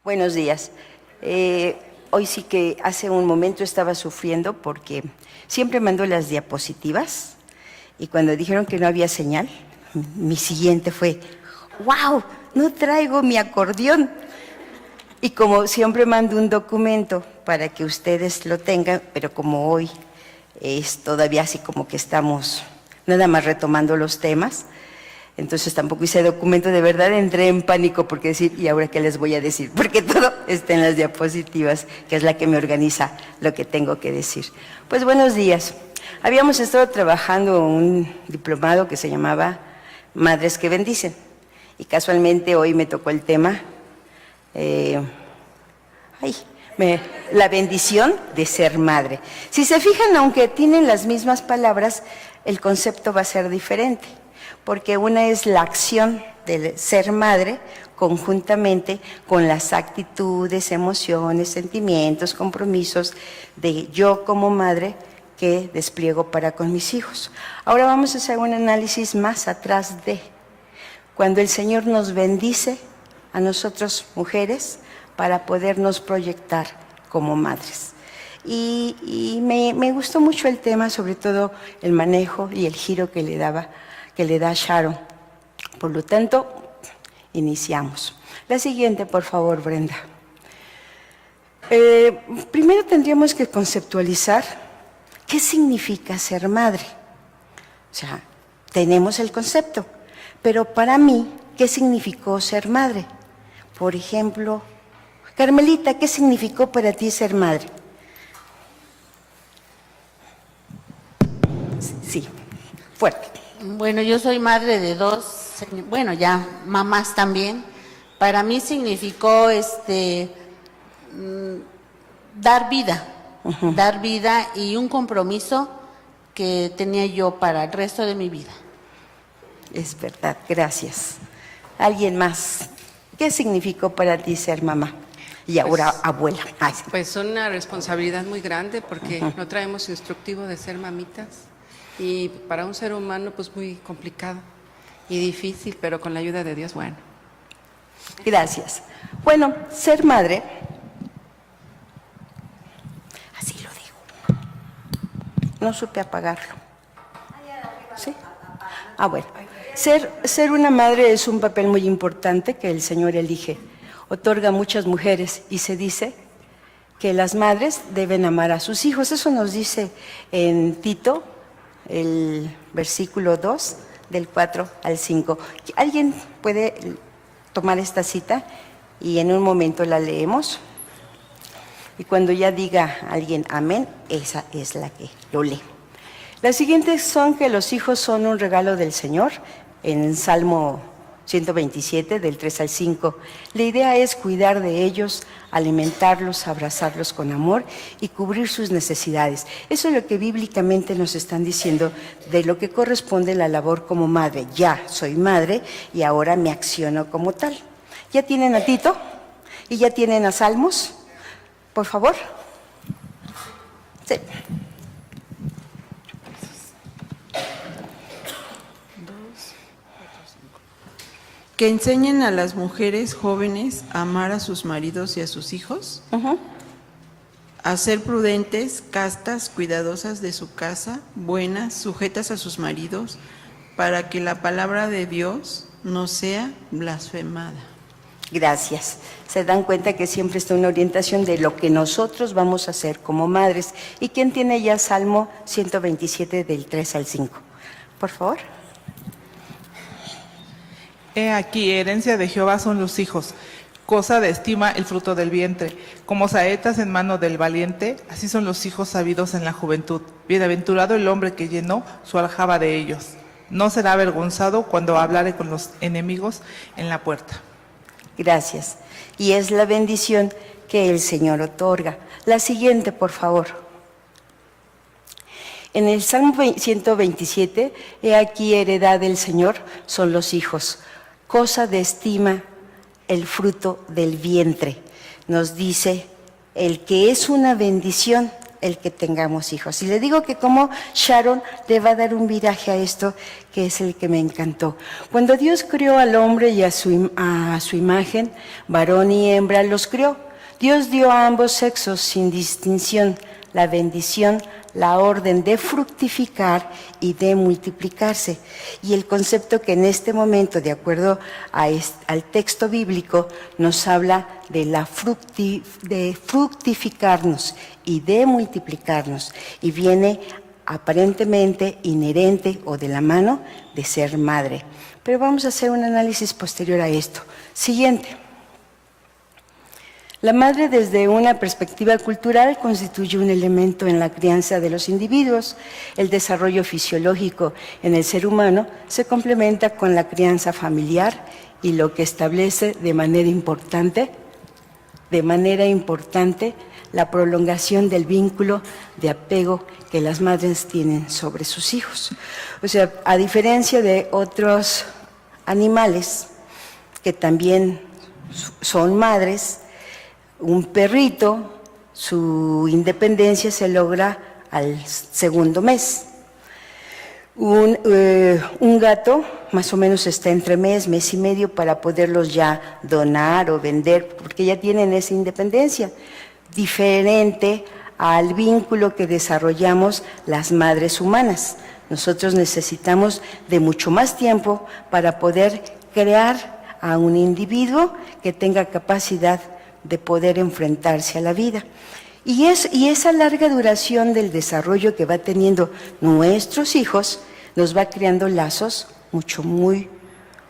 Buenos días. Hoy sí que hace un momento estaba sufriendo porque siempre mando las diapositivas y cuando dijeron que no había señal, mi siguiente fue, ¡wow! No traigo mi acordeón. Y como siempre mando un documento para que ustedes lo tengan, pero como hoy es todavía así como que estamos nada más retomando los temas, entonces tampoco hice documento, de verdad entré en pánico porque decir, ¿y ahora qué les voy a decir? Porque todo está en las diapositivas, que es la que me organiza lo que tengo que decir. Pues buenos días. Habíamos estado trabajando un diplomado que se llamaba Madres que Bendicen, y casualmente hoy me tocó el tema, la bendición de ser madre. Si se fijan, aunque tienen las mismas palabras, el concepto va a ser diferente, porque una es la acción de ser madre conjuntamente con las actitudes, emociones, sentimientos, compromisos de yo como madre que despliego para con mis hijos. Ahora vamos a hacer un análisis más atrás de cuando el Señor nos bendice a nosotros mujeres para podernos proyectar como madres. Y me gustó mucho el tema, sobre todo el manejo y el giro que le da Sharon. Por lo tanto, iniciamos. La siguiente, por favor, Brenda. Primero tendríamos que conceptualizar qué significa ser madre. O sea, tenemos el concepto, pero para mí, ¿qué significó ser madre? Por ejemplo, Carmelita, ¿qué significó para ti ser madre? Sí, fuerte. Bueno, yo soy madre de dos, bueno, ya mamás también. Para mí significó dar vida y un compromiso que tenía yo para el resto de mi vida. Es verdad, gracias. ¿Alguien más? ¿Qué significó para ti ser mamá? Y ahora abuela. Ay. Pues una responsabilidad muy grande porque no traemos instructivo de ser mamitas y para un ser humano pues muy complicado y difícil, pero con la ayuda de Dios, bueno. Gracias. Bueno, ser madre, así lo digo. No supe apagarlo. ¿Sí? Ah, bueno. Ser una madre es un papel muy importante que el Señor elige. Otorga a muchas mujeres y se dice que las madres deben amar a sus hijos. Eso nos dice en Tito, el versículo 2, del 4 al 5. ¿Alguien puede tomar esta cita? Y en un momento la leemos. Y cuando ya diga alguien amén, esa es la que lo lee. Las siguientes son que los hijos son un regalo del Señor, en Salmo 127, del 3 al 5. La idea es cuidar de ellos, alimentarlos, abrazarlos con amor y cubrir sus necesidades. Eso es lo que bíblicamente nos están diciendo de lo que corresponde la labor como madre. Ya soy madre y ahora me acciono como tal. ¿Ya tienen a Tito? ¿Y ya tienen a Salmos? Por favor. Sí. Que enseñen a las mujeres jóvenes a amar a sus maridos y a sus hijos, a ser prudentes, castas, cuidadosas de su casa, buenas, sujetas a sus maridos, para que la palabra de Dios no sea blasfemada. Gracias. Se dan cuenta que siempre está una orientación de lo que nosotros vamos a hacer como madres. ¿Y quién tiene ya Salmo 127 del 3 al 5? Por favor. He aquí, herencia de Jehová son los hijos, cosa de estima el fruto del vientre. Como saetas en mano del valiente, así son los hijos sabidos en la juventud. Bienaventurado el hombre que llenó su aljaba de ellos. No será avergonzado cuando hablare con los enemigos en la puerta. Gracias. Y es la bendición que el Señor otorga. La siguiente, por favor. En el Salmo 127, he aquí heredad del Señor son los hijos, cosa de estima el fruto del vientre. Nos dice el que es una bendición el que tengamos hijos. Y le digo que como Sharon le va a dar un viraje a esto, que es el que me encantó. Cuando Dios creó al hombre y a su imagen, varón y hembra los creó. Dios dio a ambos sexos sin distinción la bendición, la orden de fructificar y de multiplicarse. Y el concepto que en este momento, de acuerdo al texto bíblico, nos habla de de fructificarnos y de multiplicarnos. Y viene aparentemente inherente o de la mano de ser madre. Pero vamos a hacer un análisis posterior a esto. Siguiente. La madre, desde una perspectiva cultural, constituye un elemento en la crianza de los individuos. El desarrollo fisiológico en el ser humano se complementa con la crianza familiar y lo que establece de manera importante la prolongación del vínculo de apego que las madres tienen sobre sus hijos. O sea, a diferencia de otros animales que también son madres, un perrito, su independencia se logra al segundo mes. Un gato más o menos está entre mes y medio para poderlos ya donar o vender, porque ya tienen esa independencia, diferente al vínculo que desarrollamos las madres humanas. Nosotros necesitamos de mucho más tiempo para poder crear a un individuo que tenga capacidad de poder enfrentarse a la vida. Y esa larga duración del desarrollo que va teniendo nuestros hijos nos va creando lazos muy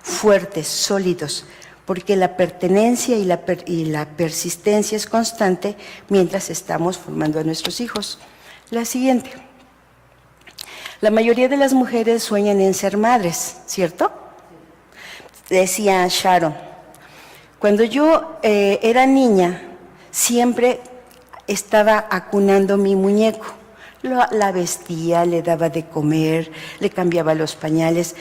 fuertes, sólidos, porque la pertenencia y la persistencia es constante mientras estamos formando a nuestros hijos. La siguiente. La mayoría de las mujeres sueñan en ser madres, ¿cierto? Decía Sharon. Cuando yo era niña, siempre estaba acunando mi muñeco. La vestía, le daba de comer, le cambiaba los pañales.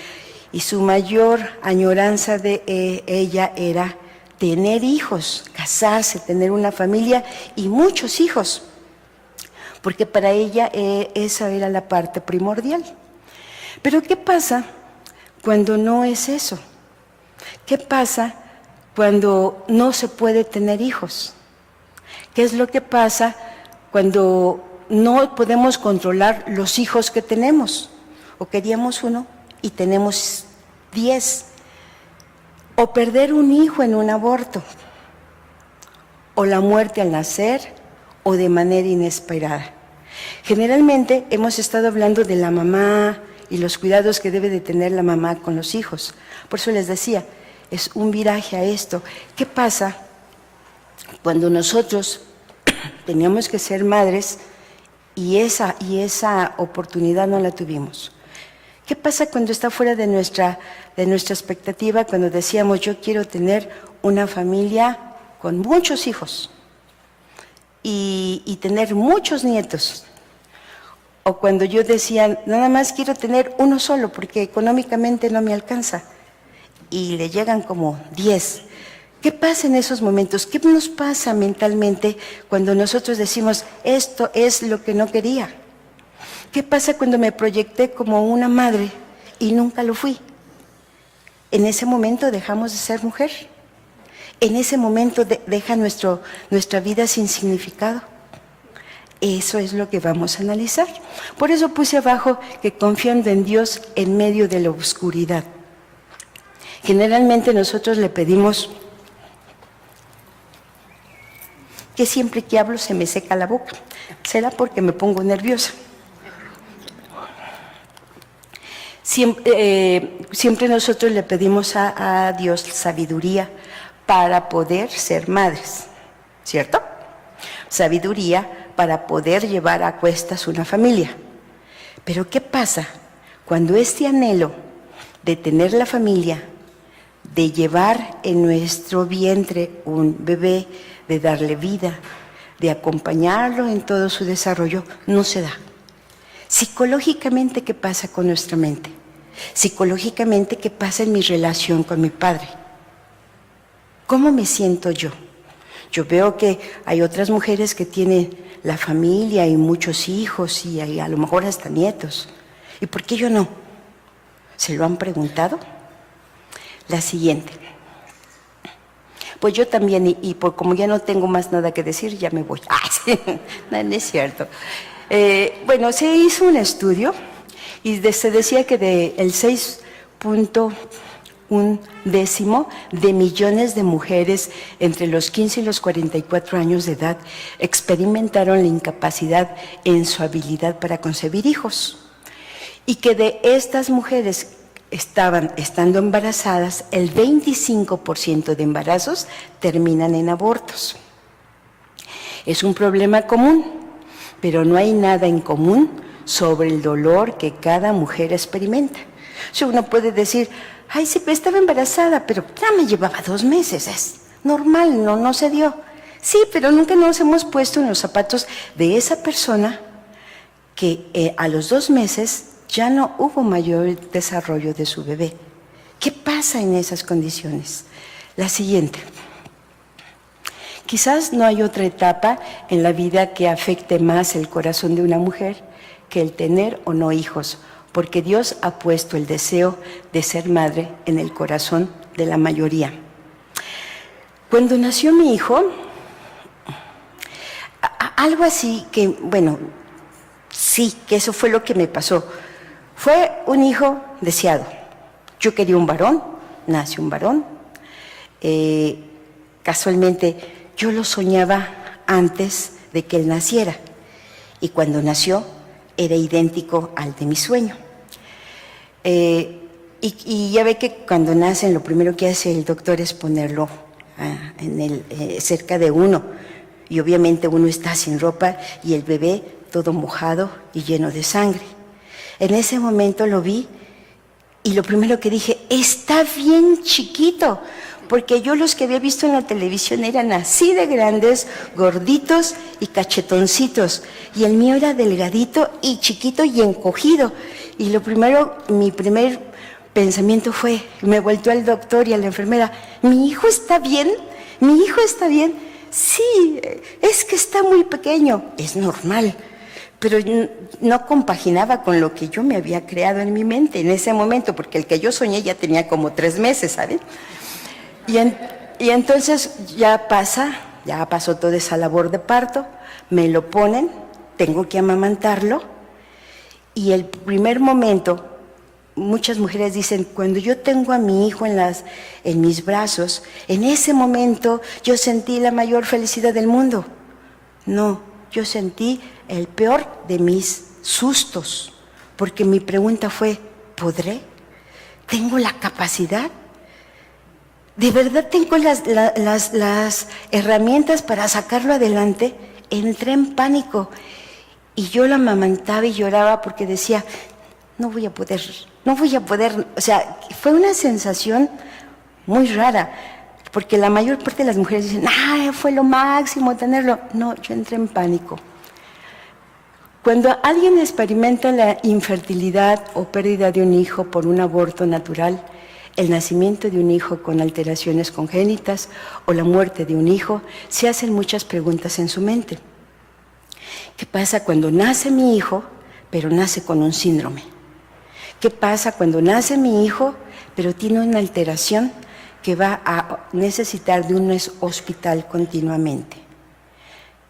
Y su mayor añoranza de ella era tener hijos, casarse, tener una familia y muchos hijos. Porque para ella esa era la parte primordial. Pero ¿qué pasa cuando no es eso? ¿Qué pasa cuando no se puede tener hijos? ¿Qué es lo que pasa cuando no podemos controlar los hijos que tenemos? O queríamos uno y tenemos 10. O perder un hijo en un aborto. O la muerte al nacer o de manera inesperada. Generalmente hemos estado hablando de la mamá y los cuidados que debe de tener la mamá con los hijos. Por eso les decía, es un viraje a esto. ¿Qué pasa cuando nosotros teníamos que ser madres y esa oportunidad no la tuvimos? ¿Qué pasa cuando está fuera de nuestra expectativa, cuando decíamos yo quiero tener una familia con muchos hijos y tener muchos nietos? O cuando yo decía nada más quiero tener uno solo porque económicamente no me alcanza. Y le llegan como 10. ¿Qué pasa en esos momentos? ¿Qué nos pasa mentalmente cuando nosotros decimos, esto es lo que no quería? ¿Qué pasa cuando me proyecté como una madre y nunca lo fui? En ese momento dejamos de ser mujer. En ese momento deja nuestra vida sin significado. Eso es lo que vamos a analizar. Por eso puse abajo que confiando en Dios en medio de la oscuridad. Generalmente nosotros le pedimos que siempre que hablo se me seca la boca. ¿Será porque me pongo nerviosa? Siempre nosotros le pedimos a Dios sabiduría para poder ser madres, ¿cierto? Sabiduría para poder llevar a cuestas una familia. Pero ¿qué pasa cuando este anhelo de tener la familia, de llevar en nuestro vientre un bebé, de darle vida, de acompañarlo en todo su desarrollo, no se da? Psicológicamente, ¿qué pasa con nuestra mente? Psicológicamente, ¿qué pasa en mi relación con mi padre? ¿Cómo me siento yo? Yo veo que hay otras mujeres que tienen la familia y muchos hijos y a lo mejor hasta nietos. ¿Y por qué yo no? ¿Se lo han preguntado? La siguiente. Pues yo también, y por como ya no tengo más nada que decir, ya me voy. Ah, sí, no es cierto. Bueno, se hizo un estudio y se decía que del 6.1 de millones de mujeres entre los 15 y los 44 años de edad experimentaron la incapacidad en su habilidad para concebir hijos. Y que de estas mujeres estando embarazadas, el 25% de embarazos terminan en abortos. Es un problema común, pero no hay nada en común sobre el dolor que cada mujer experimenta. O sea, uno puede decir, ay, sí, estaba embarazada, pero ya me llevaba 2 meses, es normal, no se dio. Sí, pero nunca nos hemos puesto en los zapatos de esa persona que a los 2 meses ya no hubo mayor desarrollo de su bebé. ¿Qué pasa en esas condiciones? La siguiente. Quizás no hay otra etapa en la vida que afecte más el corazón de una mujer que el tener o no hijos, porque Dios ha puesto el deseo de ser madre en el corazón de la mayoría. Cuando nació mi hijo, algo así que, bueno, sí, que eso fue lo que me pasó. Fue un hijo deseado. Yo quería un varón, nació un varón. Casualmente, yo lo soñaba antes de que él naciera. Y cuando nació, era idéntico al de mi sueño. Y ya ve que cuando nacen, lo primero que hace el doctor es ponerlo cerca de uno. Y obviamente uno está sin ropa y el bebé todo mojado y lleno de sangre. En ese momento lo vi y lo primero que dije, está bien chiquito, porque yo los que había visto en la televisión eran así de grandes, gorditos y cachetoncitos, y el mío era delgadito y chiquito y encogido. Y mi primer pensamiento fue, me volteó al doctor y a la enfermera, ¿mi hijo está bien? ¿Mi hijo está bien? Sí, es que está muy pequeño, es normal. Pero no compaginaba con lo que yo me había creado en mi mente en ese momento, porque el que yo soñé ya tenía como 3 meses, ¿saben? Y entonces ya pasó toda esa labor de parto, me lo ponen, tengo que amamantarlo, y el primer momento, muchas mujeres dicen, cuando yo tengo a mi hijo en mis brazos, en ese momento yo sentí la mayor felicidad del mundo. No, yo sentí el peor de mis sustos, porque mi pregunta fue, ¿podré? ¿Tengo la capacidad? ¿De verdad tengo las herramientas para sacarlo adelante? Entré en pánico y yo lo amamantaba y lloraba porque decía, no voy a poder. O sea, fue una sensación muy rara, porque la mayor parte de las mujeres dicen, ¡ay, fue lo máximo tenerlo! No, yo entré en pánico. Cuando alguien experimenta la infertilidad o pérdida de un hijo por un aborto natural, el nacimiento de un hijo con alteraciones congénitas o la muerte de un hijo, se hacen muchas preguntas en su mente. ¿Qué pasa cuando nace mi hijo, pero nace con un síndrome? ¿Qué pasa cuando nace mi hijo, pero tiene una alteración que va a necesitar de un hospital continuamente?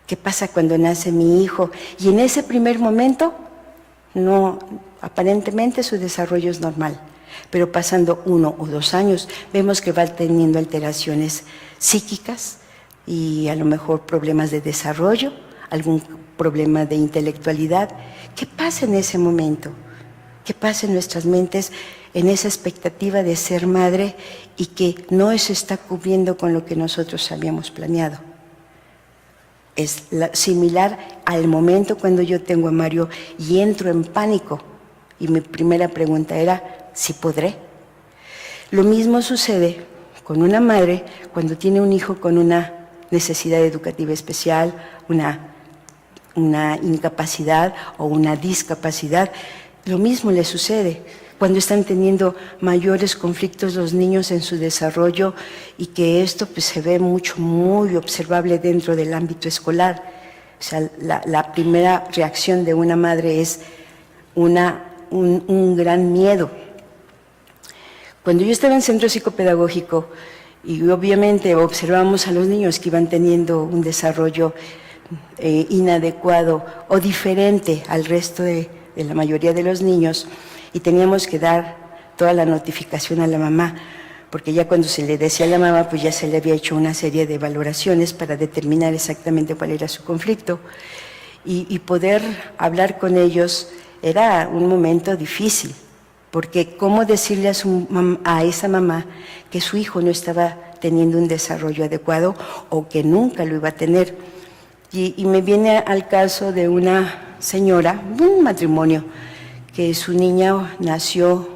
¿Qué pasa cuando nace mi hijo? Y en ese primer momento, no, aparentemente su desarrollo es normal, pero pasando 1 o 2 años, vemos que va teniendo alteraciones psíquicas y a lo mejor problemas de desarrollo, algún problema de intelectualidad. ¿Qué pasa en ese momento? ¿Qué pasa en nuestras mentes en esa expectativa de ser madre y que no se está cubriendo con lo que nosotros habíamos planeado? Es similar al momento cuando yo tengo a Mario y entro en pánico. Y mi primera pregunta era, ¿si podré? Lo mismo sucede con una madre cuando tiene un hijo con una necesidad educativa especial, una incapacidad o una discapacidad. Lo mismo le sucede cuando están teniendo mayores conflictos los niños en su desarrollo y que esto pues, se ve muy observable dentro del ámbito escolar. O sea, la primera reacción de una madre es un gran miedo. Cuando yo estaba en centro psicopedagógico y obviamente observamos a los niños que iban teniendo un desarrollo inadecuado o diferente al resto de la mayoría de los niños, y teníamos que dar toda la notificación a la mamá, porque ya cuando se le decía a la mamá, pues ya se le había hecho una serie de valoraciones para determinar exactamente cuál era su conflicto, y poder hablar con ellos era un momento difícil, porque cómo decirle a esa mamá que su hijo no estaba teniendo un desarrollo adecuado o que nunca lo iba a tener. Y me viene al caso de una señora, un matrimonio, que su niña nació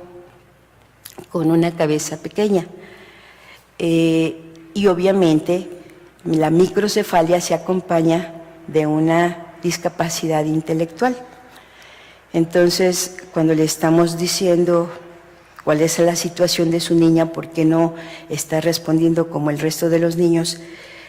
con una cabeza pequeña. Y obviamente la microcefalia se acompaña de una discapacidad intelectual. Entonces, cuando le estamos diciendo cuál es la situación de su niña, por qué no está respondiendo como el resto de los niños,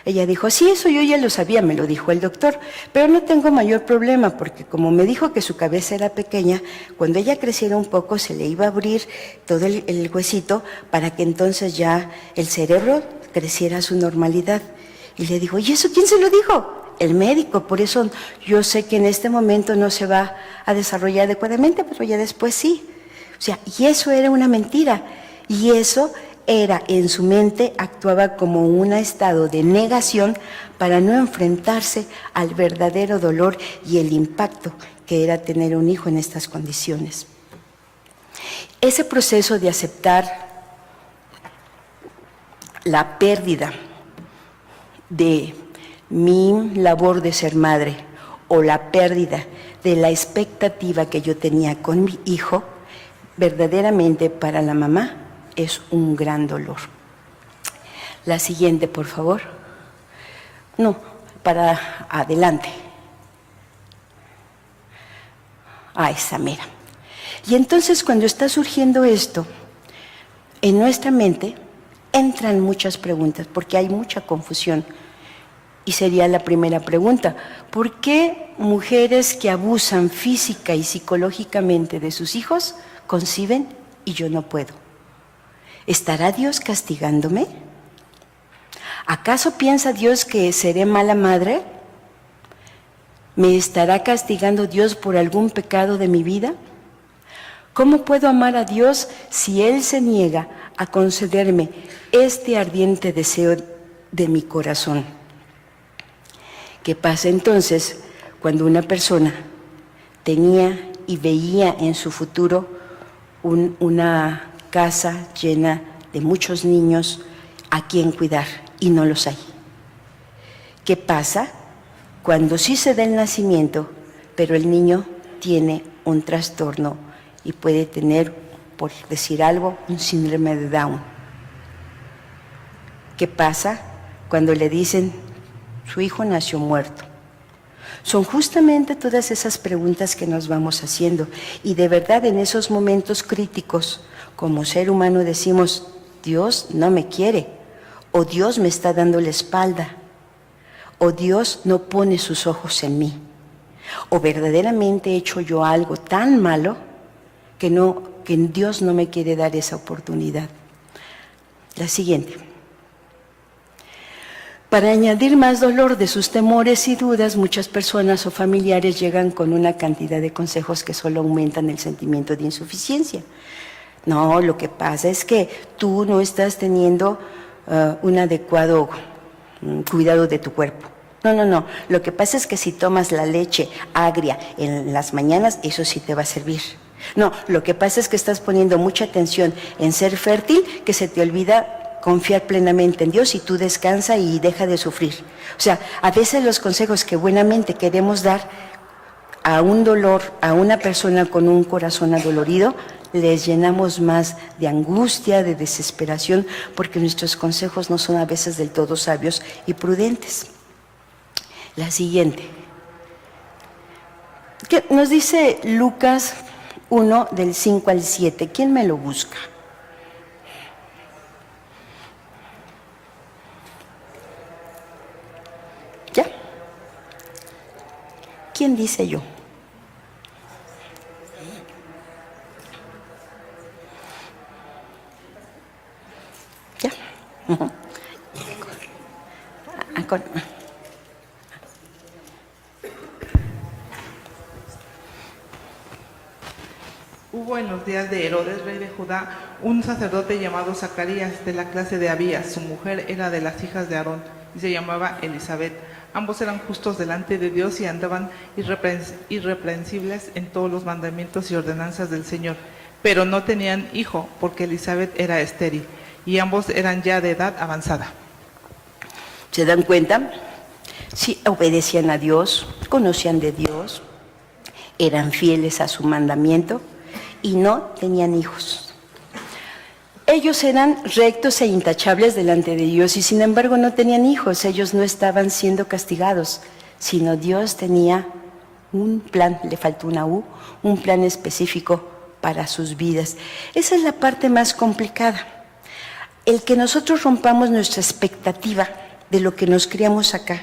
ella dijo, sí, eso yo ya lo sabía, me lo dijo el doctor, pero no tengo mayor problema, porque como me dijo que su cabeza era pequeña, cuando ella creciera un poco se le iba a abrir todo el huesito para que entonces ya el cerebro creciera a su normalidad. Y le dijo, ¿y eso quién se lo dijo? El médico, por eso yo sé que en este momento no se va a desarrollar adecuadamente, pero ya después sí. O sea, y eso era una mentira, y eso era, en su mente, actuaba como un estado de negación para no enfrentarse al verdadero dolor y el impacto que era tener un hijo en estas condiciones. Ese proceso de aceptar la pérdida de mi labor de ser madre o la pérdida de la expectativa que yo tenía con mi hijo, verdaderamente para la mamá es un gran dolor. La siguiente, por favor. No, para adelante. Esa mera. Y entonces cuando está surgiendo esto, en nuestra mente entran muchas preguntas, porque hay mucha confusión. Y sería la primera pregunta, ¿por qué mujeres que abusan física y psicológicamente de sus hijos conciben y yo no puedo? ¿Estará Dios castigándome? ¿Acaso piensa Dios que seré mala madre? ¿Me estará castigando Dios por algún pecado de mi vida? ¿Cómo puedo amar a Dios si Él se niega a concederme este ardiente deseo de mi corazón? ¿Qué pasa entonces cuando una persona tenía y veía en su futuro una casa llena de muchos niños a quien cuidar y no los hay? ¿Qué pasa cuando sí se da el nacimiento, pero el niño tiene un trastorno y puede tener, por decir algo, un síndrome de Down? ¿Qué pasa cuando le dicen su hijo nació muerto? Son justamente todas esas preguntas que nos vamos haciendo, y de verdad en esos momentos críticos como ser humano decimos, Dios no me quiere, o Dios me está dando la espalda, o Dios no pone sus ojos en mí, o verdaderamente he hecho yo algo tan malo que Dios no me quiere dar esa oportunidad. La siguiente. Para añadir más dolor de sus temores y dudas, muchas personas o familiares llegan con una cantidad de consejos que solo aumentan el sentimiento de insuficiencia. No, lo que pasa es que tú no estás teniendo un adecuado cuidado de tu cuerpo. No. Lo que pasa es que si tomas la leche agria en las mañanas, eso sí te va a servir. No, lo que pasa es que estás poniendo mucha atención en ser fértil, que se te olvida confiar plenamente en Dios, y tú descansa y deja de sufrir. O sea, a veces los consejos que buenamente queremos dar a un dolor, a una persona con un corazón adolorido, les llenamos más de angustia, de desesperación, porque nuestros consejos no son a veces del todo sabios y prudentes. La siguiente. ¿Qué nos dice Lucas 1, del 5 al 7? ¿Quién me lo busca? ¿Ya? dice yo. ¿Ya? Ujú. Hubo en los días de Herodes, rey de Judá, un sacerdote llamado Zacarías, de la clase de Abías. Su mujer era de las hijas de Aarón y se llamaba Elizabeth. Ambos eran justos delante de Dios y andaban irreprensibles en todos los mandamientos y ordenanzas del Señor. Pero no tenían hijo, porque Elizabeth era estéril, y ambos eran ya de edad avanzada. ¿Se dan cuenta? Sí, obedecían a Dios, conocían de Dios, eran fieles a su mandamiento y no tenían hijos. Ellos eran rectos e intachables delante de Dios y sin embargo no tenían hijos. Ellos no estaban siendo castigados, sino Dios tenía un plan, le faltó una U, un plan específico para sus vidas. Esa es la parte más complicada. El que nosotros rompamos nuestra expectativa de lo que nos criamos acá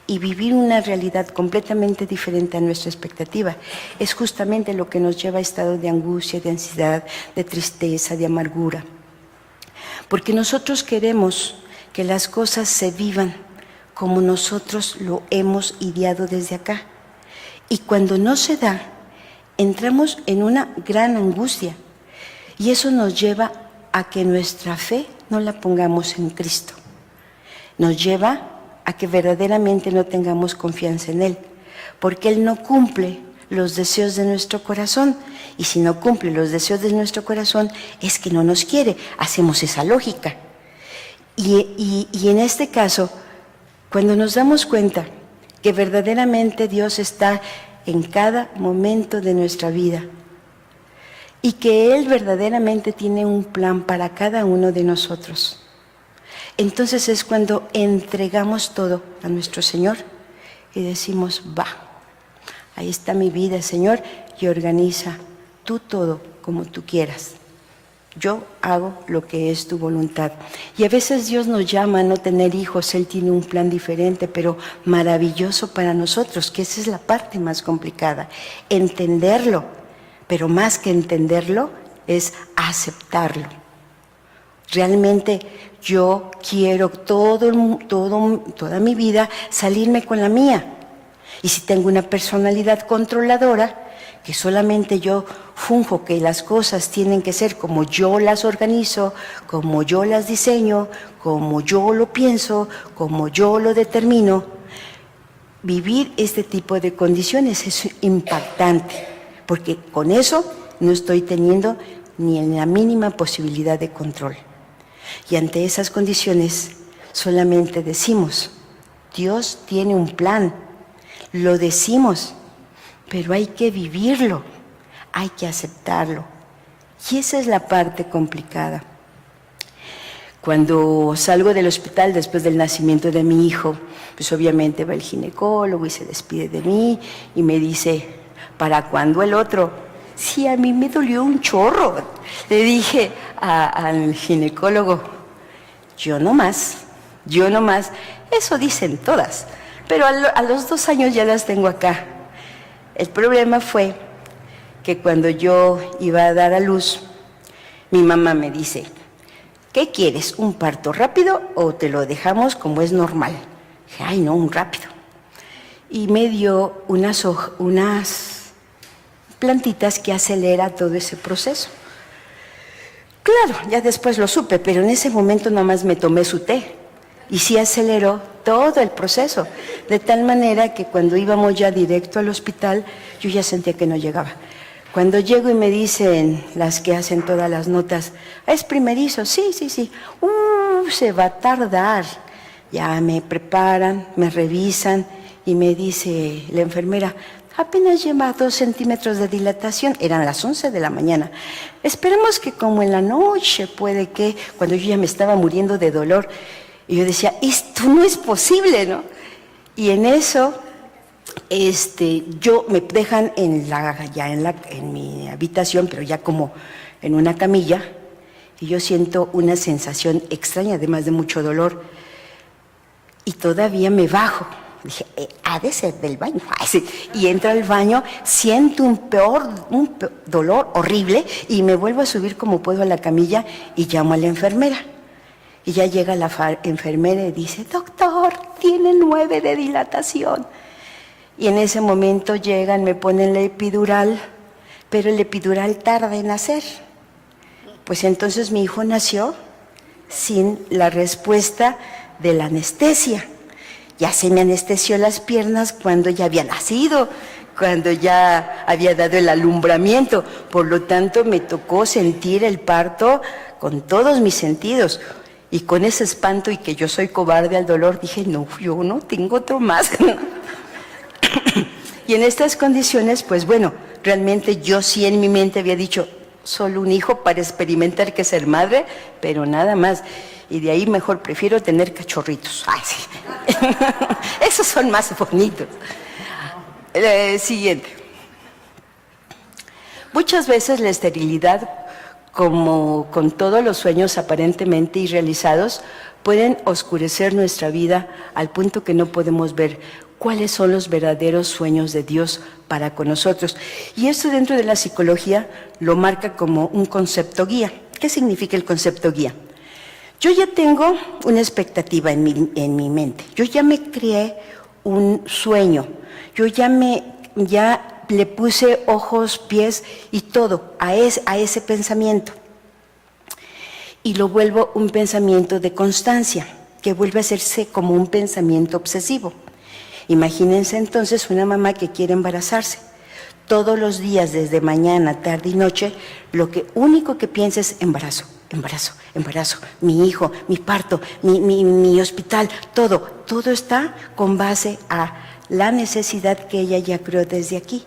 y vivir una realidad completamente diferente a nuestra expectativa es justamente lo que nos lleva a estados de angustia, de ansiedad, de tristeza, de amargura. Porque nosotros queremos que las cosas se vivan como nosotros lo hemos ideado desde acá. Y cuando no se da, entramos en una gran angustia. Y eso nos lleva a que nuestra fe no la pongamos en Cristo. Nos lleva a que verdaderamente no tengamos confianza en Él, porque Él no cumple los deseos de nuestro corazón, y si no cumple los deseos de nuestro corazón es que no nos quiere. Hacemos esa lógica. Y en este caso, cuando nos damos cuenta que verdaderamente Dios está en cada momento de nuestra vida y que Él verdaderamente tiene un plan para cada uno de nosotros, entonces es cuando entregamos todo a nuestro Señor y decimos, va, ahí está mi vida, Señor, y organiza tú todo como tú quieras. Yo hago lo que es tu voluntad. Y a veces Dios nos llama a no tener hijos, Él tiene un plan diferente, pero maravilloso para nosotros, que esa es la parte más complicada, entenderlo, pero más que entenderlo es aceptarlo. Realmente yo quiero toda mi vida salirme con la mía. Y si tengo una personalidad controladora, que solamente yo funjo que las cosas tienen que ser como yo las organizo, como yo las diseño, como yo lo pienso, como yo lo determino, vivir este tipo de condiciones es impactante, porque con eso no estoy teniendo ni la mínima posibilidad de control. Y ante esas condiciones solamente decimos, Dios tiene un plan, lo decimos, pero hay que vivirlo, hay que aceptarlo. Y esa es la parte complicada. Cuando salgo del hospital después del nacimiento de mi hijo, pues obviamente va el ginecólogo y se despide de mí y me dice, ¿para cuándo el otro? Sí, a mí me dolió un chorro. Le dije al ginecólogo, yo no más, eso dicen todas, pero a los 2 años ya las tengo acá. El problema fue que cuando yo iba a dar a luz, mi mamá me dice, ¿qué quieres? ¿Un parto rápido o te lo dejamos como es normal? Dije, ay no, un rápido. Y me dio unas plantitas que acelera todo ese proceso. Claro, ya después lo supe, pero en ese momento nomás me tomé su té y sí aceleró todo el proceso, de tal manera que cuando íbamos ya directo al hospital, yo ya sentía que no llegaba. Cuando llego y me dicen las que hacen todas las notas, ¿es primerizo? Sí. Se va a tardar. Ya me preparan, me revisan y me dice la enfermera, apenas lleva 2 centímetros de dilatación, eran las 11 de la mañana. Esperemos que como en la noche puede que, cuando yo ya me estaba muriendo de dolor, y yo decía, esto no es posible, ¿no? Y en eso, yo me dejan en mi habitación, pero ya como en una camilla, y yo siento una sensación extraña, además de mucho dolor, y todavía me bajo Dije, ha de ser del baño. Ay, sí. Y entro al baño, siento un dolor horrible y me vuelvo a subir como puedo a la camilla y llamo a la enfermera. Y ya llega la enfermera y dice, doctor, tiene 9 de dilatación. Y en ese momento llegan, me ponen la epidural, pero el epidural tarda en nacer. Pues entonces mi hijo nació sin la respuesta de la anestesia. Ya se me anestesió las piernas cuando ya había nacido, cuando ya había dado el alumbramiento. Por lo tanto, me tocó sentir el parto con todos mis sentidos. Y con ese espanto y que yo soy cobarde al dolor, dije, no, yo no tengo otro más. Y en estas condiciones, pues bueno, realmente yo sí en mi mente había dicho, solo un hijo para experimentar que ser madre, pero nada más. Y de ahí mejor prefiero tener cachorritos. Ay, sí. Esos son más bonitos. Siguiente. Muchas veces la esterilidad, como con todos los sueños aparentemente irrealizados, pueden oscurecer nuestra vida al punto que no podemos ver cuáles son los verdaderos sueños de Dios para con nosotros. Y esto dentro de la psicología lo marca como un concepto guía. ¿Qué significa el concepto guía? Yo ya tengo una expectativa en mi mente. Yo ya me creé un sueño. Yo ya le puse ojos, pies y todo a ese pensamiento. Y lo vuelvo un pensamiento de constancia, que vuelve a hacerse como un pensamiento obsesivo. Imagínense entonces una mamá que quiere embarazarse. Todos los días, desde mañana, tarde y noche, lo único que piensa es embarazo, embarazo, embarazo, mi hijo, mi parto, mi hospital, todo está con base a la necesidad que ella ya creó desde aquí.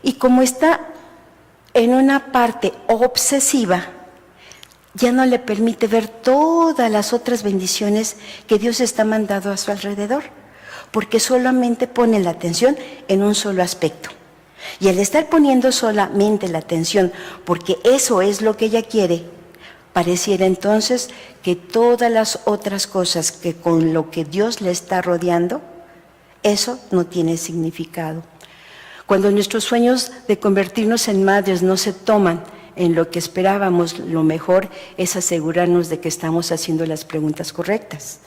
Y como está en una parte obsesiva, ya no le permite ver todas las otras bendiciones que Dios está mandando a su alrededor, porque solamente pone la atención en un solo aspecto. Y al estar poniendo solamente la atención, porque eso es lo que ella quiere, pareciera entonces que todas las otras cosas que con lo que Dios le está rodeando, eso no tiene significado. Cuando nuestros sueños de convertirnos en madres no se toman en lo que esperábamos, lo mejor es asegurarnos de que estamos haciendo las preguntas correctas.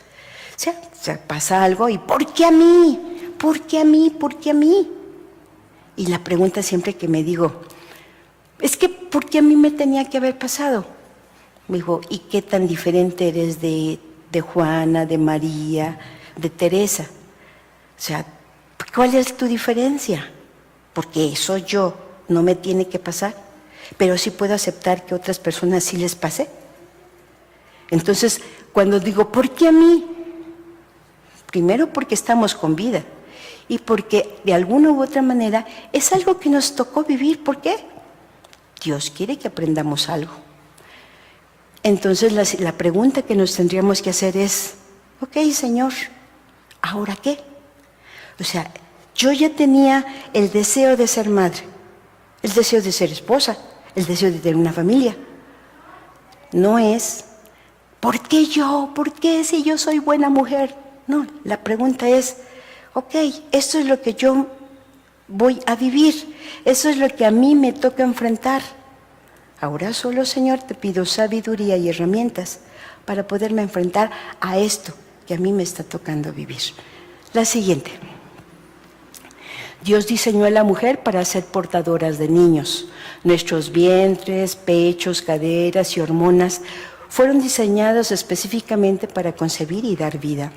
O sea, pasa algo y ¿por qué a mí? ¿Por qué a mí? ¿Por qué a mí? Y la pregunta siempre que me digo, es que ¿por qué a mí me tenía que haber pasado? Me dijo, ¿y qué tan diferente eres de Juana, de María, de Teresa? O sea, ¿cuál es tu diferencia? Porque eso yo no me tiene que pasar, pero sí puedo aceptar que otras personas sí les pase. Entonces, cuando digo, ¿por qué a mí? Primero porque estamos con vida y porque de alguna u otra manera es algo que nos tocó vivir. ¿Por qué? Dios quiere que aprendamos algo. Entonces la pregunta que nos tendríamos que hacer es, ok, Señor, ¿ahora qué? O sea, yo ya tenía el deseo de ser madre, el deseo de ser esposa, el deseo de tener una familia. No es, ¿por qué yo? ¿Por qué si yo soy buena mujer? No, la pregunta es, ok, esto es lo que yo voy a vivir, eso es lo que a mí me toca enfrentar. Ahora solo, Señor, te pido sabiduría y herramientas para poderme enfrentar a esto que a mí me está tocando vivir. La siguiente. Dios diseñó a la mujer para ser portadoras de niños. Nuestros vientres, pechos, caderas y hormonas fueron diseñados específicamente para concebir y dar vida.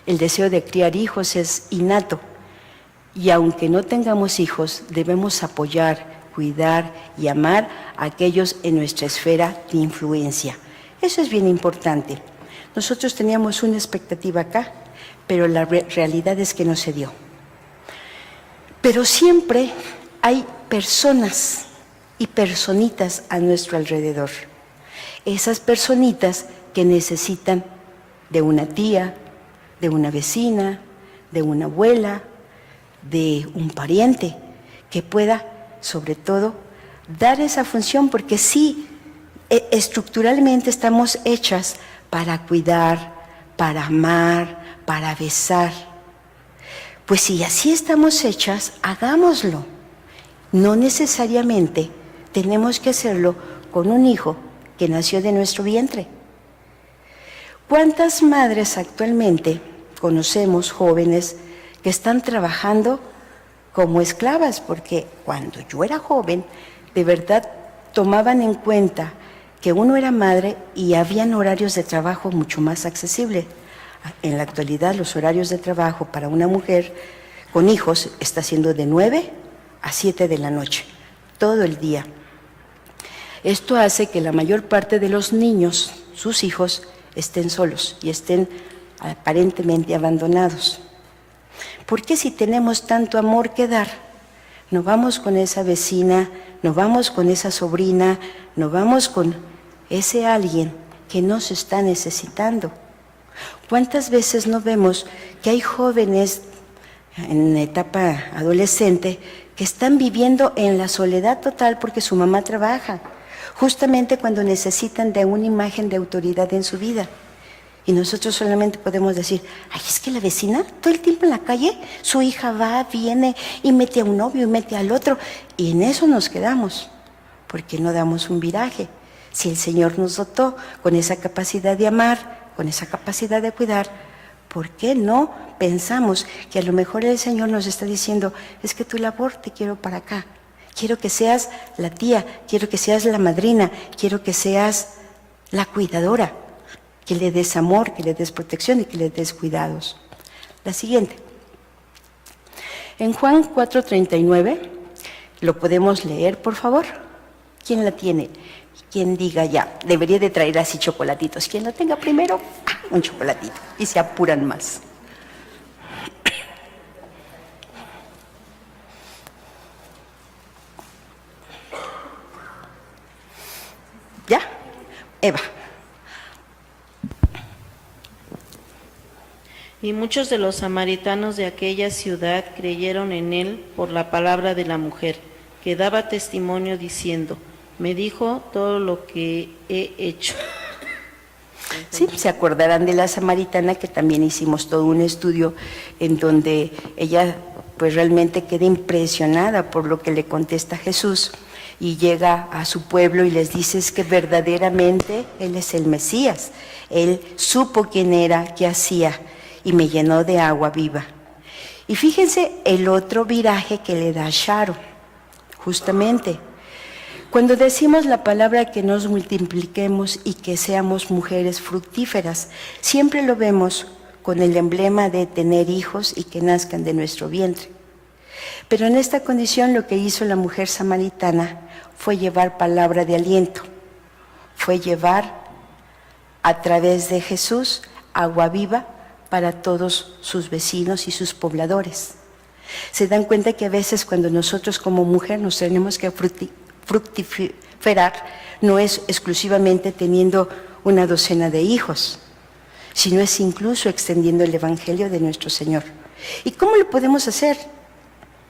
El deseo de criar hijos es innato y aunque no tengamos hijos, debemos apoyar, cuidar y amar a aquellos en nuestra esfera de influencia. Eso es bien importante. Nosotros teníamos una expectativa acá, pero la realidad es que no se dio. Pero siempre hay personas y personitas a nuestro alrededor. Esas personitas que necesitan de una tía, de una vecina, de una abuela, de un pariente, que pueda, sobre todo, dar esa función, porque sí, estructuralmente estamos hechas para cuidar, para amar, para besar, Pues si así estamos hechas, hagámoslo. No necesariamente tenemos que hacerlo con un hijo que nació de nuestro vientre. ¿Cuántas madres actualmente conocemos, jóvenes, que están trabajando como esclavas? Porque cuando yo era joven, de verdad tomaban en cuenta que uno era madre y habían horarios de trabajo mucho más accesibles. En la actualidad, los horarios de trabajo para una mujer con hijos está siendo de 9 a 7 de la noche, todo el día. Esto hace que la mayor parte de los niños, sus hijos, estén solos y estén aparentemente abandonados. ¿Por qué si tenemos tanto amor que dar, no vamos con esa vecina, no vamos con esa sobrina, no vamos con ese alguien que nos está necesitando? ¿Cuántas veces no vemos que hay jóvenes en etapa adolescente que están viviendo en la soledad total porque su mamá trabaja, justamente cuando necesitan de una imagen de autoridad en su vida? Y nosotros solamente podemos decir, ay, es que la vecina todo el tiempo en la calle, su hija va, viene y mete a un novio y mete al otro, y en eso nos quedamos, porque no damos un viraje. Si el Señor nos dotó con esa capacidad de amar, con esa capacidad de cuidar, ¿por qué no pensamos que a lo mejor el Señor nos está diciendo, es que tu labor te quiero para acá, quiero que seas la tía, quiero que seas la madrina, quiero que seas la cuidadora, que le des amor, que le des protección y que le des cuidados? La siguiente. En Juan 4:39, ¿lo podemos leer, por favor? ¿Quién la tiene? Quien diga ya, debería de traer así chocolatitos. Quien lo tenga primero, un chocolatito. Y se apuran más. ¿Ya? Eva. Y muchos de los samaritanos de aquella ciudad creyeron en él por la palabra de la mujer, que daba testimonio diciendo, me dijo todo lo que he hecho. Sí, se acordarán de la samaritana, que también hicimos todo un estudio en donde ella pues realmente queda impresionada por lo que le contesta Jesús y llega a su pueblo y les dice que verdaderamente Él es el Mesías. Él supo quién era, qué hacía y me llenó de agua viva. Y fíjense el otro viraje que le da Sharo, justamente. Cuando decimos la palabra que nos multipliquemos y que seamos mujeres fructíferas, siempre lo vemos con el emblema de tener hijos y que nazcan de nuestro vientre. Pero en esta condición lo que hizo la mujer samaritana fue llevar palabra de aliento, fue llevar a través de Jesús agua viva para todos sus vecinos y sus pobladores. Se dan cuenta que a veces cuando nosotros como mujer nos tenemos que fructiferar, no es exclusivamente teniendo una docena de hijos, sino es incluso extendiendo el Evangelio de nuestro Señor. ¿Y cómo lo podemos hacer?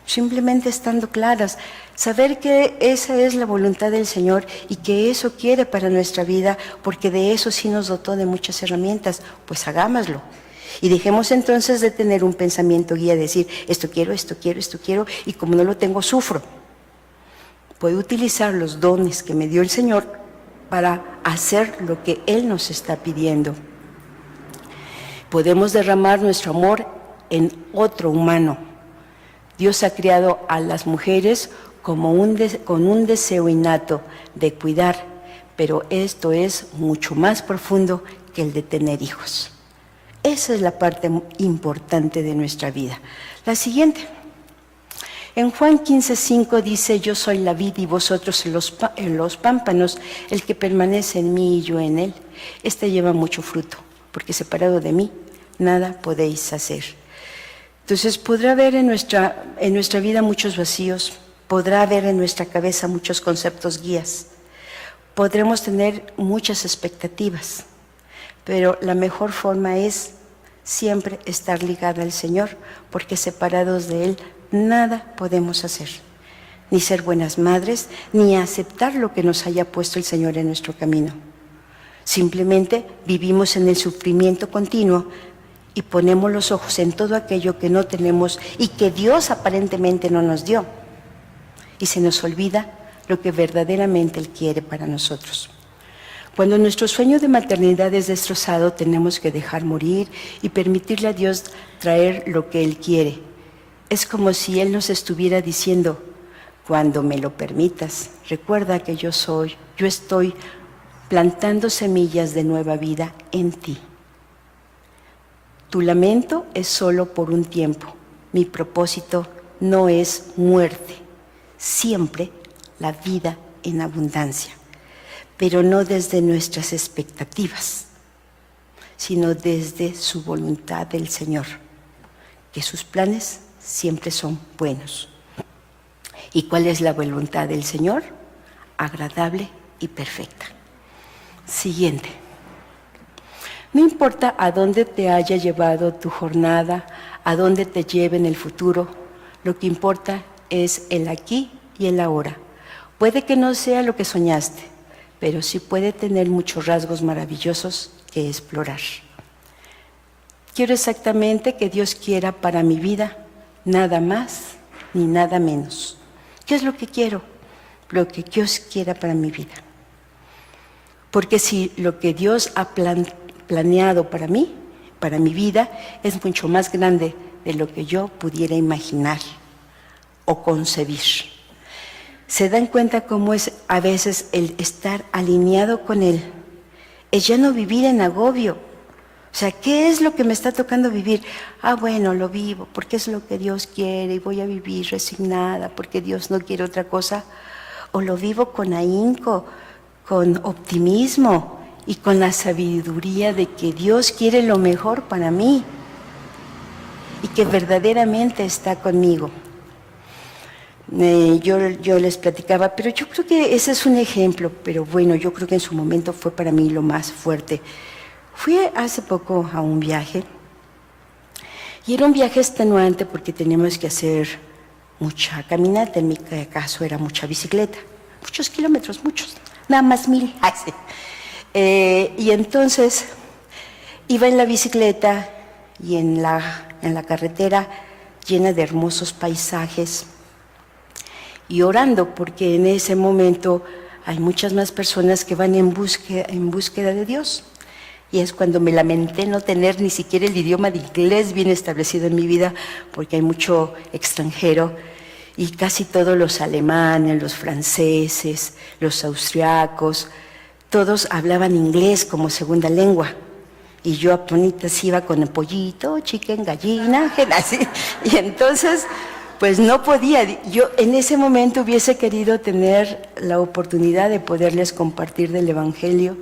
Simplemente estando claras, saber que esa es la voluntad del Señor y que eso quiere para nuestra vida, porque de eso sí nos dotó de muchas herramientas, pues hagámoslo. Y dejemos entonces de tener un pensamiento guía, decir, esto quiero, esto quiero, esto quiero, y como no lo tengo, sufro. Puedo utilizar los dones que me dio el Señor para hacer lo que Él nos está pidiendo. Podemos derramar nuestro amor en otro humano. Dios ha creado a las mujeres como con un deseo innato de cuidar, pero esto es mucho más profundo que el de tener hijos. Esa es la parte importante de nuestra vida. La siguiente. En Juan 15:5 dice, yo soy la vid y vosotros en los pámpanos, el que permanece en mí y yo en él. Este lleva mucho fruto, porque separado de mí, nada podéis hacer. Entonces podrá haber en nuestra vida muchos vacíos, podrá haber en nuestra cabeza muchos conceptos guías, podremos tener muchas expectativas, pero la mejor forma es siempre estar ligada al Señor, porque separados de Él nada podemos hacer, ni ser buenas madres, ni aceptar lo que nos haya puesto el Señor en nuestro camino. Simplemente vivimos en el sufrimiento continuo y ponemos los ojos en todo aquello que no tenemos y que Dios aparentemente no nos dio. Y se nos olvida lo que verdaderamente Él quiere para nosotros. Cuando nuestro sueño de maternidad es destrozado, tenemos que dejar morir y permitirle a Dios traer lo que Él quiere. Es como si Él nos estuviera diciendo: cuando me lo permitas, recuerda que yo estoy plantando semillas de nueva vida en ti. Tu lamento es solo por un tiempo. Mi propósito no es muerte, siempre la vida en abundancia, pero no desde nuestras expectativas, sino desde su voluntad del Señor, que sus planes siempre son buenos. ¿Y cuál es la voluntad del Señor? Agradable y perfecta. Siguiente. No importa a dónde te haya llevado tu jornada, a dónde te lleve en el futuro, lo que importa es el aquí y el ahora. Puede que no sea lo que soñaste, pero sí puede tener muchos rasgos maravillosos que explorar. Quiero exactamente que Dios quiera para mi vida, nada más ni nada menos. ¿Qué es lo que quiero? Lo que Dios quiera para mi vida. Porque si lo que Dios ha planeado para mí, para mi vida, es mucho más grande de lo que yo pudiera imaginar o concebir. ¿Se dan cuenta cómo es a veces el estar alineado con Él? Es ya no vivir en agobio. O sea, ¿qué es lo que me está tocando vivir? Ah, bueno, lo vivo porque es lo que Dios quiere y voy a vivir resignada porque Dios no quiere otra cosa. O lo vivo con ahínco, con optimismo y con la sabiduría de que Dios quiere lo mejor para mí y que verdaderamente está conmigo. Yo les platicaba, pero yo creo que ese es un ejemplo, pero bueno, yo creo que en su momento fue para mí lo más fuerte. Fui hace poco a un viaje y era un viaje extenuante porque teníamos que hacer mucha caminata, en mi caso era mucha bicicleta, muchos kilómetros, muchos, nada más 1000. Y entonces iba en la bicicleta y en la carretera llena de hermosos paisajes y orando, porque en ese momento hay muchas más personas que van en búsqueda de Dios. Y es cuando me lamenté no tener ni siquiera el idioma de inglés bien establecido en mi vida, porque hay mucho extranjero y casi todos los alemanes, los franceses, los austriacos, todos hablaban inglés como segunda lengua. Y yo apenas iba con el pollito, chicken, gallina, así. Y entonces, pues no podía. Yo en ese momento hubiese querido tener la oportunidad de poderles compartir del Evangelio.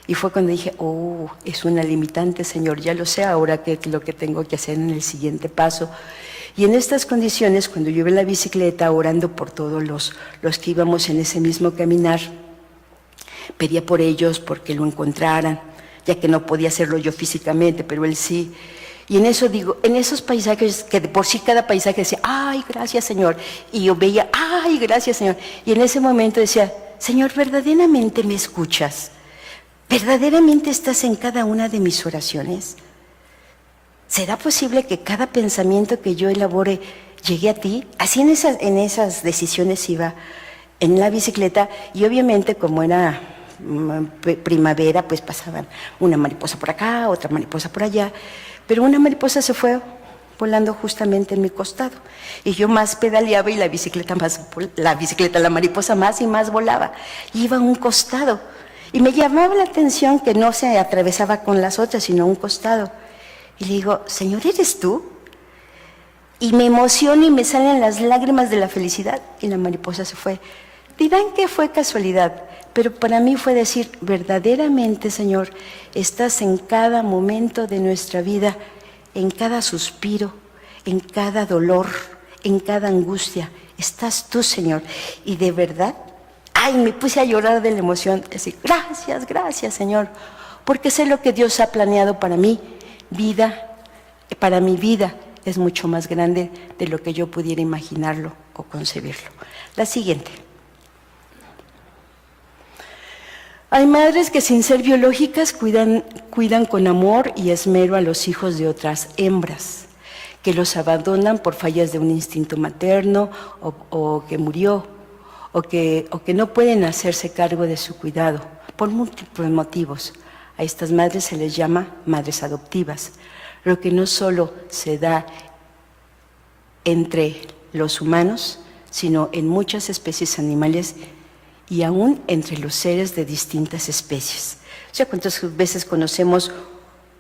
Y fue cuando dije, oh, es una limitante, Señor, ya lo sé ahora qué es lo que tengo que hacer en el siguiente paso. Y en estas condiciones, cuando yo iba en la bicicleta orando por todos los que íbamos en ese mismo caminar, pedía por ellos porque lo encontraran, ya que no podía hacerlo yo físicamente, pero él sí. Y en eso digo, en esos paisajes, que de por sí cada paisaje decía, ay, gracias, Señor. Y yo veía, ay, gracias, Señor. Y en ese momento decía, Señor, ¿verdaderamente me escuchas? ¿Verdaderamente estás en cada una de mis oraciones? ¿Será posible que cada pensamiento que yo elabore llegue a ti? Así en esas decisiones iba en la bicicleta y obviamente como era primavera, pues pasaban una mariposa por acá, otra mariposa por allá, pero una mariposa se fue volando justamente en mi costado y yo más pedaleaba y la mariposa más y más volaba, y iba a un costado. Y me llamaba la atención que no se atravesaba con las otras, sino a un costado. Y le digo, Señor, ¿eres tú? Y me emociono y me salen las lágrimas de la felicidad y la mariposa se fue. Dirán que fue casualidad, pero para mí fue decir, verdaderamente, Señor, estás en cada momento de nuestra vida, en cada suspiro, en cada dolor, en cada angustia. Estás tú, Señor, y de verdad, ay, me puse a llorar de la emoción, decir, gracias, gracias, Señor, porque sé lo que Dios ha planeado para mí, para mi vida es mucho más grande de lo que yo pudiera imaginarlo o concebirlo. La siguiente. Hay madres que sin ser biológicas cuidan con amor y esmero a los hijos de otras hembras, que los abandonan por fallas de un instinto materno o que murió, o que no pueden hacerse cargo de su cuidado por múltiples motivos. A estas madres se les llama madres adoptivas, lo que no solo se da entre los humanos, sino en muchas especies animales y aún entre los seres de distintas especies. O sea, ¿cuántas veces conocemos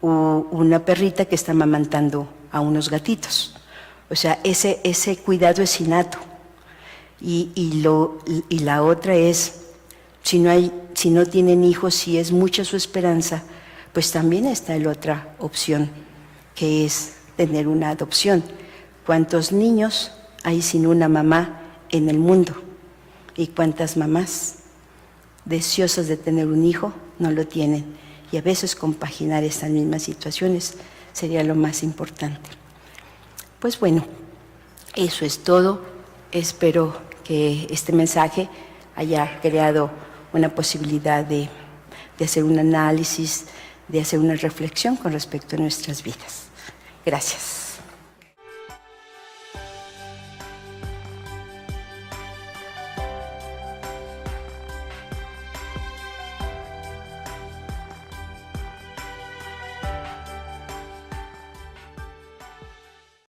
una perrita que está amamantando a unos gatitos? O sea, ese cuidado es innato. Y la otra es, si no tienen hijos, si es mucha su esperanza, pues también está la otra opción, que es tener una adopción. ¿Cuántos niños hay sin una mamá en el mundo? ¿Y cuántas mamás deseosas de tener un hijo no lo tienen? Y a veces compaginar estas mismas situaciones sería lo más importante. Pues bueno, eso es todo. Espero que este mensaje haya creado una posibilidad de hacer un análisis, de hacer una reflexión con respecto a nuestras vidas. Gracias.